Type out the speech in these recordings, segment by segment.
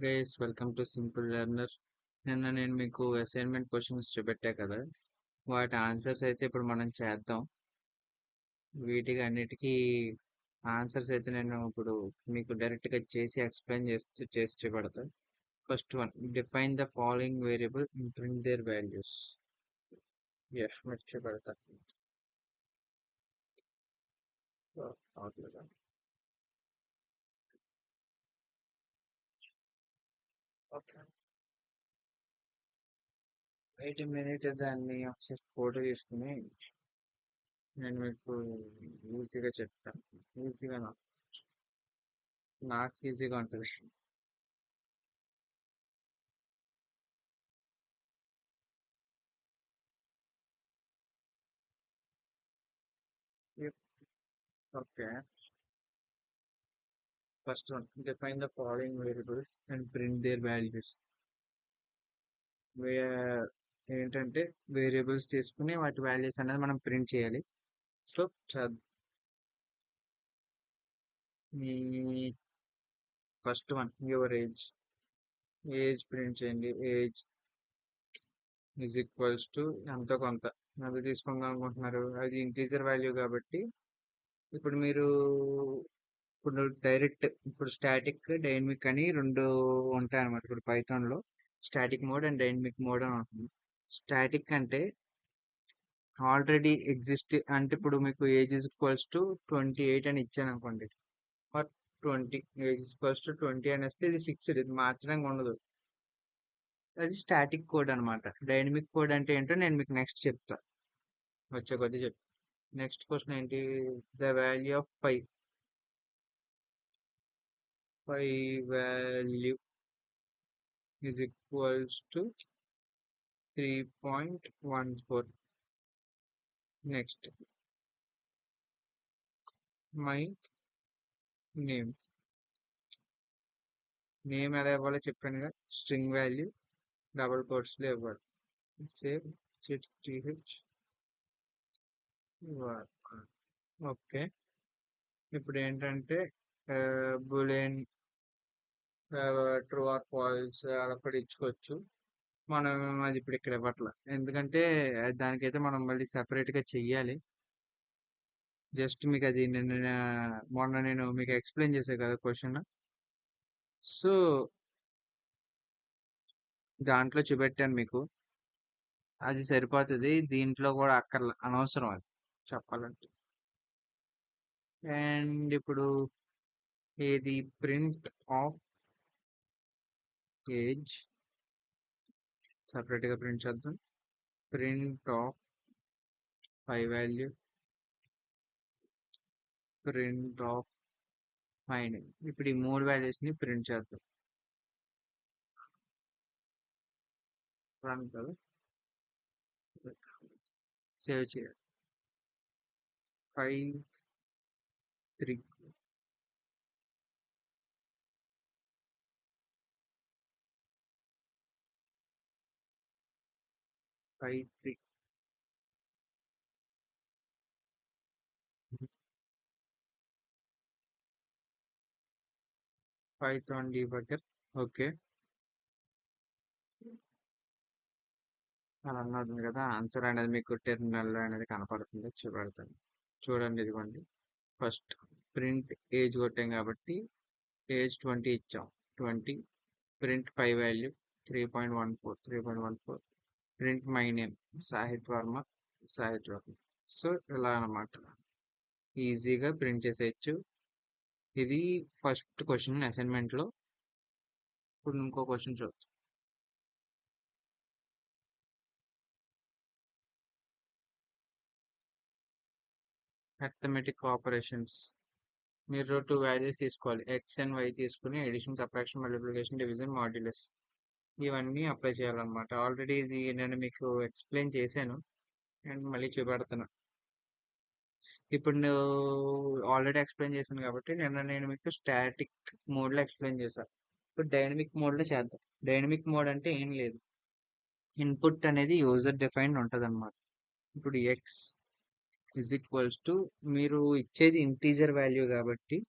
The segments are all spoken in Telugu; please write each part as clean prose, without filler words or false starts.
Guys, welcome to simple learner. నేను మీకు అసైన్మెంట్ క్వశ్చన్స్ చూపెట్టా కదా, వాటి ఆన్సర్స్ అయితే ఇప్పుడు మనం చేద్దాం. వీటికి అన్నిటికీ ఆన్సర్స్ అయితే నేను ఇప్పుడు మీకు డైరెక్ట్గా చేసి ఎక్స్ప్లెయిన్ చేసి చూపెడతా. First one, define the following variable and print their values. మీకు చూపెడతా. ఓకే, 8 minutes దాన్ని ఒకసారి ఫోటో తీసుకుని నేను మీకు ఈజీగా చెప్తాను. ఈజీగా నాకు ఈజీగా ఉంటుంది. Okay, first one, define the following variables and print their values. వే- ఏంటంటే వేరియబుల్స్ తీసుకుని వాటి వాల్యూస్ అనేది మనం ప్రింట్ చేయాలి. So first one, your age. Age print చేయండి. ఏజ్ ఈజ్ ఈక్వల్స్ టు ఎంతో కొంత. అది తీసుకుందాం అనుకుంటున్నారు, అది ఇంటీజర్ వాల్యూ కాబట్టి ఇప్పుడు మీరు డైరెక్ట్ స్టాటిక్ డైనమిక్ అని రెండు ఉంటాయి అన్నమాట. ఇప్పుడు పైథాన్ లో static mode and dynamic mode అని ఉంటుంది. స్టాటిక్ అంటే ఆల్రెడీ ఎగ్జిస్ట్, అంటే ఇప్పుడు మీకు ఏజ్ ఈజ్ ఈక్వల్స్ టు 28 అని ఇచ్చాను అనుకోండి, ఫర్ 20 ఏజ్ ఈక్వల్స్ టు 20 అని వస్తే ఇది ఫిక్స్డ్, ఇది మార్చడానికి ఉండదు. అది స్టాటిక్ కోడ్ అనమాట. డైనమిక్ కోడ్ అంటే ఏంటో నేను మీకు నెక్స్ట్ చెప్తా, వచ్చే కొద్ది చెప్తా. నెక్స్ట్ క్వశ్చన్ ఏంటి? The value of pi. Pi value is equals to 3.14. Next, my name. Name ఎలా ఇవ్వాలో చెప్పాను కదా, స్ట్రింగ్ వాల్యూ డబుల్ కోట్స్ లో ఇవ్వాలి. Save T H. ఓకే, ఇప్పుడు ఏంటంటే బులియన్ ట్రూ ఆర్ ఫాల్స్ అలా కూడా ఇచ్చుకోవచ్చు. మనం అది ఇప్పుడు ఇక్కడ ఇవ్వట్ల, ఎందుకంటే దానికైతే మనం మళ్ళీ సెపరేట్ గా చెయ్యాలి. జస్ట్ మీకు అది మొన్న నేను మీకు ఎక్స్ప్లెయిన్ చేశాను కదా క్వశ్చన్, సో దాంట్లో చూపెట్టాను మీకు, అది సరిపోతుంది. దీంట్లో కూడా అనవసరం అది చెప్పాలంటే. అండ్ ఇప్పుడు ఏది ప్రింట్ ఆఫ్ ఏజ్ సపరేట్ గా ప్రింట్ చేద్దాం. Print of pi value, print of my name. ఇప్పుడు ఈ మూడు వాల్యూస్ ని ప్రింట్ చేద్దాం. రన్ కదా, సేవ్ చేయాలి. 5 3 5 3 పైథాన్ డీబగ్గర్. ఓకే, అలా అన్నది కదా, ఆన్సర్ అనేది మీకు టెర్మినల్ అనేది కనపడుతుంది, చూపెడతాను. చూడండి, ఇదిగోండి. ఫస్ట్ ప్రింట్ ఏజ్ కొట్టాం కాబట్టి ఏజ్ 20 ఇచ్చాం. 20 print pi value 3.14. Print my name Sahith Varma. Sahith Varma. So ఇలా అన్నమాట, ఈజీగా ప్రింట్ చేసేయచ్చు. ఇది ఫస్ట్ క్వశ్చన్ అసైన్మెంట్ లో. ఇప్పుడు ఇంకో క్వశ్చన్ చూద్దాం. Arithmetic operations. మీరు 2 వాల్యూస్ తీసుకోవాలి, ఎక్స్ అండ్ వై తీసుకుని addition, subtraction, multiplication, division, modulus ఇవన్నీ అప్లై చేయాలన్నమాట. ఆల్రెడీ ఇది నేను మీకు ఎక్స్ప్లెయిన్ చేశాను అండ్ మళ్ళీ చూపెడుతున్నా. ఇప్పుడు నువ్వు ఆల్రెడీ ఎక్స్ప్లెయిన్ చేశాను కాబట్టి నేను మీకు స్టాటిక్ మోడ్ లో ఎక్స్ప్లెయిన్ చేశాను. ఇప్పుడు డైనమిక్ మోడ్ లో చేద్దాం. డైనమిక్ మోడ్ అంటే ఏం లేదు, ఇన్పుట్ అనేది యూజర్ డిఫైన్డ్ ఉంటుంది అనమాట. ఇప్పుడు ఎక్స్ ఇజ్ ఈక్వల్స్ టు, మీరు ఇచ్చేది ఇంటీజర్ వాల్యూ కాబట్టి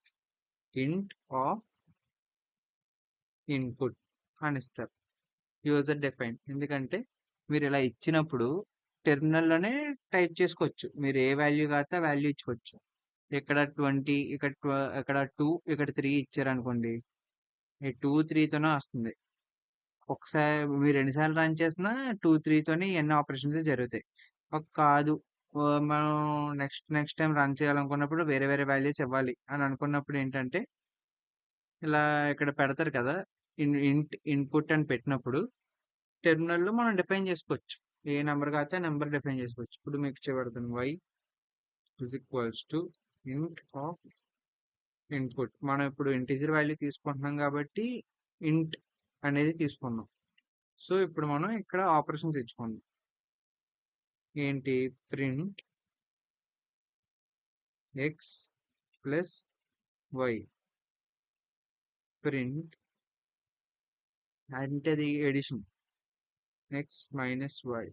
ఇంట్ ఆఫ్ ఇన్పుట్ అని ఇస్తారు. యూజర్ డిఫైన్ ఎందుకంటే మీరు ఇలా ఇచ్చినప్పుడు టెర్మినల్లోనే టైప్ చేసుకోవచ్చు. మీరు ఏ వాల్యూ కాస్తే వాల్యూ ఇచ్చుకోవచ్చు. ఇక్కడ 20 ఇక్కడ 2 ఇక్కడ 3 ఇచ్చారనుకోండి, ఈ 2 3తోనే వస్తుంది. ఒకసారి మీరు ఎన్నిసార్లు రన్ చేసినా 2 3తోని ఎన్ని ఆపరేషన్స్ జరుగుతాయి. కాదు మనం నెక్స్ట్ టైం రన్ చేయాలనుకున్నప్పుడు వేరే వేరే వాల్యూస్ ఇవ్వాలి అని అనుకున్నప్పుడు ఏంటంటే ఇలా ఇక్కడ పెడతారు కదా, ఇన్పుట్ అని పెట్టినప్పుడు టెర్మినల్లో మనం డిఫైన్ చేసుకోవచ్చు. ఏ నెంబర్ కాస్తే నెంబర్ డిఫైన్ చేసుకోవచ్చు. ఇప్పుడు మీకు చూపెడతాను. y ఇస్ ఈక్వల్స్ టు ఇంట్ ఆఫ్ ఇన్పుట్. మనం ఇప్పుడు ఇంటిజర్ వాల్యూ తీసుకుంటున్నాం కాబట్టి ఇంట్ అనేది తీసుకున్నాం. సో ఇప్పుడు మనం ఇక్కడ ఆపరేషన్స్ ఇచ్చుకున్నాం. ఏంటి? Print x plus y. Print అంటే అది ఎడిషన్, ఎక్స్ మైనస్ వై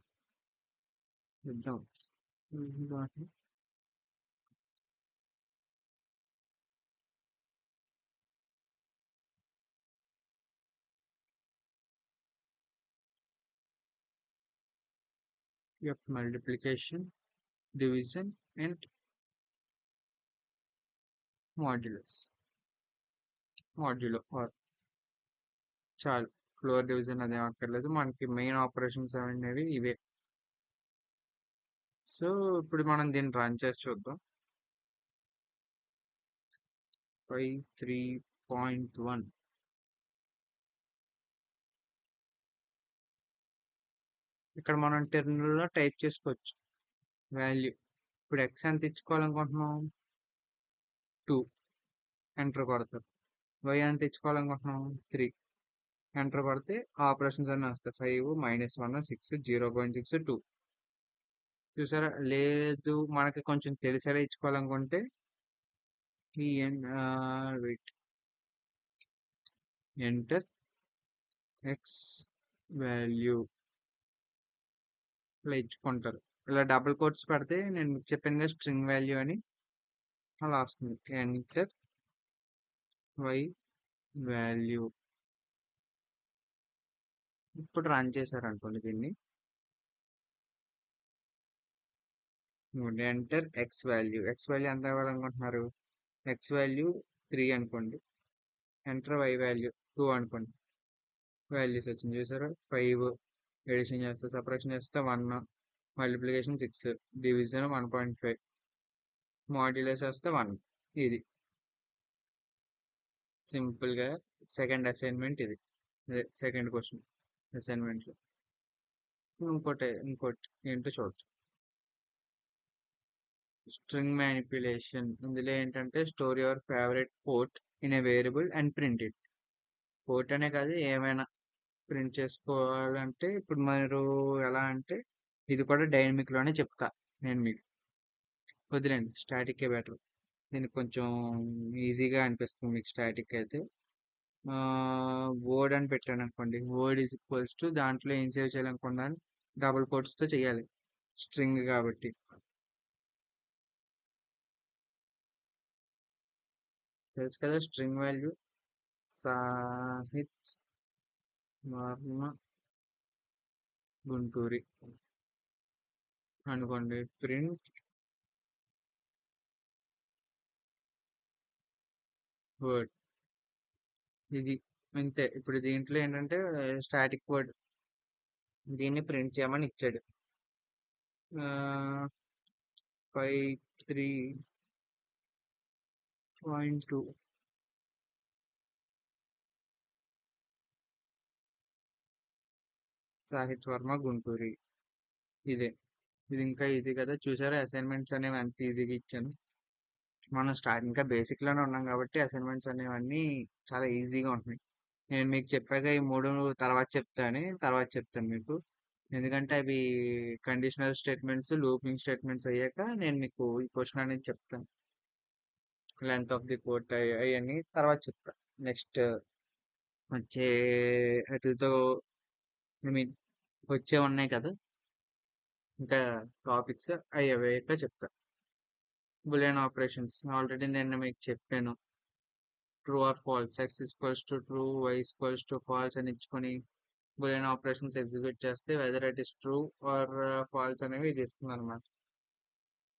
ఇద్దాం. Multiplication, division and modulo or చాలు. ఫ్లోర్ డివిజన్ అదేం అక్కర్లేదు, మనకి మెయిన్ ఆపరేషన్స్ అనేవి ఇవే. సో ఇప్పుడు మనం దీన్ని రన్ చేసి చూద్దాం. 3.1 ఇక్కడ మనం టెర్మినల్లో టైప్ చేసుకోవచ్చు వాల్యూ. ఇప్పుడు ఎక్స్ ఎంత తెచ్చుకోవాలనుకుంటున్నాం? 2. ఎంటర్ కొడతారు. వై ఎంత తెచ్చుకోవాలనుకుంటున్నాం? 3. ఎంటర్ కొడితే ఆపరేషన్స్ అన్నీ వస్తాయి. 5 -1 6 0.6 2. చూసారా? లేదు మనకి కొంచెం తెలిసేలా ఇచ్చుకోవాలనుకుంటే వెయిట్ ఎంటర్ ఎక్స్ వాల్యూ ఇలా ఇచ్చుకుంటారు. ఇలా డబుల్ కోట్స్ పెడితే నేను మీకు చెప్పాను కదా స్ట్రింగ్ వాల్యూ అని, అలా వస్తుంది. Enter y value. ఇప్పుడు రన్ చేశారనుకోండి దీన్ని. Enter x value. X value ఎంత ఇవ్వాలనుకుంటున్నారు? ఎక్స్ వాల్యూ 3 అనుకోండి. ఎంటర్ వై వాల్యూ 2 అనుకోండి. వాల్యూస్ వచ్చింది చూసారా? 5 ఎడిషన్ చేస్తే, సపరేషన్ చేస్తే 1, మల్టిప్లికేషన్ 6, డివిజన్ 1.5, మాడ్యులస్ చేస్తే 1. ఇది సింపుల్గా సెకండ్ అసైన్మెంట్. ఇది సెకండ్ క్వశ్చన్ అసైన్మెంట్లో. ఇంకోటి ఏంటో చూడచ్చు. String manipulation. ఇందులో ఏంటంటే store your favourite quote in a variable and print it. Quote అనే కాదు, ఏమైనా ప్రింట్ చేసుకోవాలంటే ఇప్పుడు మీరు ఎలా అంటే ఇది కూడా డైనమిక్లోనే చెప్తా నేను మీకు. వదిలేండి, స్టాటిక్కే బెటర్. దీనికి కొంచెం ఈజీగా అనిపిస్తుంది మీకు స్టాటిక్ అయితే. వర్డ్ అని పెట్టాను అనుకోండి. వర్డ్ ఈజ్ ఈక్వల్స్ టు దాంట్లో ఏం సేవ్ చేయాలనుకున్నాను, డబుల్ కోట్స్తో చేయాలి స్ట్రింగ్ కాబట్టి. తెలుసు కదా స్ట్రింగ్ వాల్యూ. సాహిత్ వర్మ గుంటూరి అనుకోండి. Print word. ఇది అంతే. ఇప్పుడు దీంట్లో ఏంటంటే స్టాటిక్ వర్డ్, దీన్ని ప్రింట్ చేయమని ఇచ్చాడు. 3.2 సాహిత్ వర్మ గుంటూరి. ఇదే. ఇది ఇంకా ఈజీ కదా. చూసారా అసైన్మెంట్స్ అనేవి ఎంత ఈజీగా ఇచ్చాను. మనం ఇంకా బేసిక్లోనే ఉన్నాం కాబట్టి అసైన్మెంట్స్ అనేవన్నీ చాలా ఈజీగా ఉంటున్నాయి. నేను మీకు చెప్పాక ఈ 3 తర్వాత చెప్తాను మీకు. ఎందుకంటే అవి కండిషనల్ స్టేట్మెంట్స్, లూపింగ్ స్టేట్మెంట్స్ అయ్యాక నేను మీకు ఈ క్వశ్చన్ అనేది చెప్తాను. లెంత్ ఆఫ్ ది కోట్ అవన్నీ తర్వాత చెప్తా. నెక్స్ట్ వచ్చే వాటితో ఐ మీన్ వచ్చే ఉన్నాయి కదా ఇంకా టాపిక్స్, అవి అయ్యాక చెప్తా. బులియన్ ఆపరేషన్స్ ఆల్రెడీ నేను మీకు చెప్పాను. True or false, x equals to true, y equals to false అని ఇచ్చుకొని బులియన్ ఆపరేషన్స్ ఎగ్జిక్యూట్ చేస్తే whether it is true or false అనేవి ఇది ఇస్తుంది అనమాట.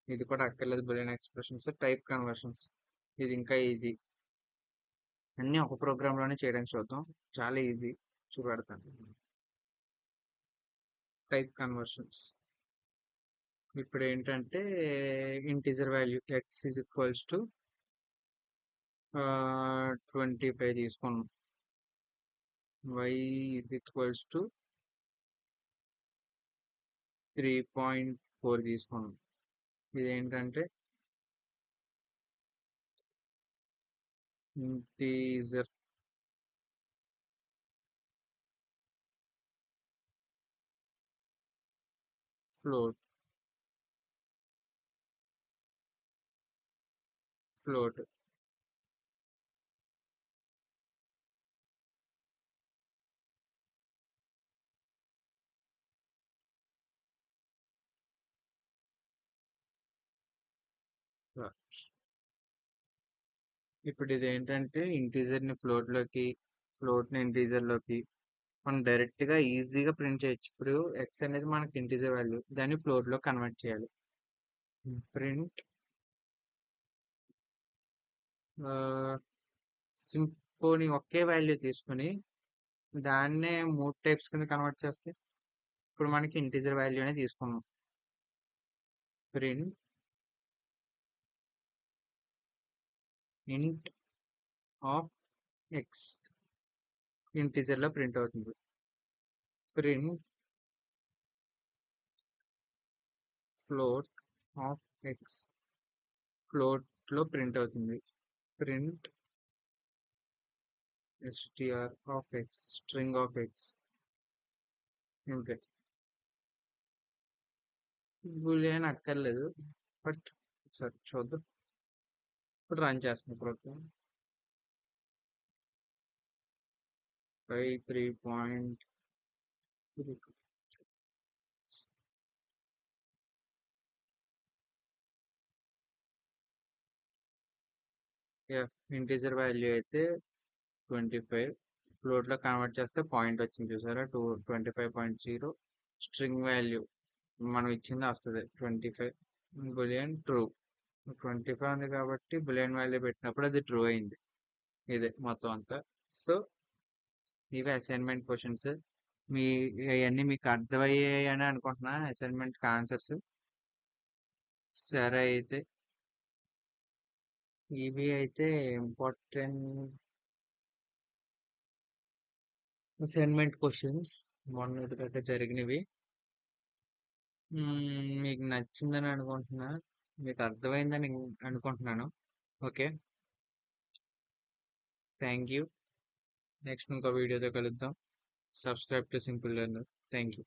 ఇది కూడా అక్కర్లేదు బులియన్ ఎక్స్ప్రెషన్స్. టైప్ కన్వర్షన్స్, ఇది ఇంకా ఈజీ. అన్నీ ఒక ప్రోగ్రామ్ లోనే చేయడానికి చూద్దాం, చాలా ఈజీ చూపెడతాను. టైప్ కన్వర్షన్స్ ఇప్పుడు ఏంటంటే integer value X is equals to 25 తీసుకున్నాం, y ఈజ్ ఈక్వల్స్ టు 3.4 తీసుకున్నాం. ఇదేంటంటే ఇంటీజర్ ఫ్లోట్ ఫ్లోట్ ఇప్పుడు ఇది ఏంటంటే ఇంటీజర్ ని ఫ్లోట్ ని ఇంటీజర్ లోకి మనం డైరెక్ట్ గా ఈజీగా ప్రింట్ చేయొచ్చు. ఇప్పుడు ఎక్స్ అనేది మనకి ఇంటీజర్ వాల్యూ, దాన్ని ఫ్లోట్ లో కన్వర్ట్ చేయాలి. ప్రింట్ సింపోని ఒకే వాల్యూ తీసుకుని దాన్నే 3 టైప్స్ కింద కన్వర్ట్ చేస్తే ఇప్పుడు మనకి ఇంటీజర్ వాల్యూ అనేది తీసుకున్నాం. Print int of x integer లో ప్రింట్ అవుతుంది. Print float of x float లో ప్రింట్ అవుతుంది. Print str of x string of x. అంతే, బూలియన్ అక్కర్లేదు, బట్ సరే చూద్దాం. ఇప్పుడు రన్ చేస్తుంది ప్రోగ్రామ్. 3.3 ఇంటీజర్ వాల్యూ అయితే 25, ఫ్లోట్ లో కన్వర్ట్ చేస్తే పాయింట్ వచ్చింది చూసారా, 25.0. స్ట్రింగ్ వాల్యూ మనం ఇచ్చింది వస్తుంది 25. బులియన్ ట్రూ, 25 ఉంది కాబట్టి బులియన్ వాల్యూ పెట్టినప్పుడు అది ట్రూ అయింది. ఇదే మొత్తం అంతా. సో ఇవి అసైన్మెంట్ క్వశ్చన్స్. మీ అవన్నీ మీకు అర్థమయ్యాయి అని అనుకుంటున్నా, అసైన్మెంట్ ఆన్సర్స్. సరే అయితే ఇవి అయితే ఇంపార్టెంట్ అసైన్మెంట్ క్వశ్చన్స్ మొన్నటిదాకా జరిగినవి. మీకు నచ్చిందని అనుకుంటున్నా, మీకు అర్థమైందని అనుకుంటున్నాను. Okay, thank you. నెక్స్ట్ ఇంకో వీడియోతో కలుద్దాం. Subscribe to simple learner. Thank you.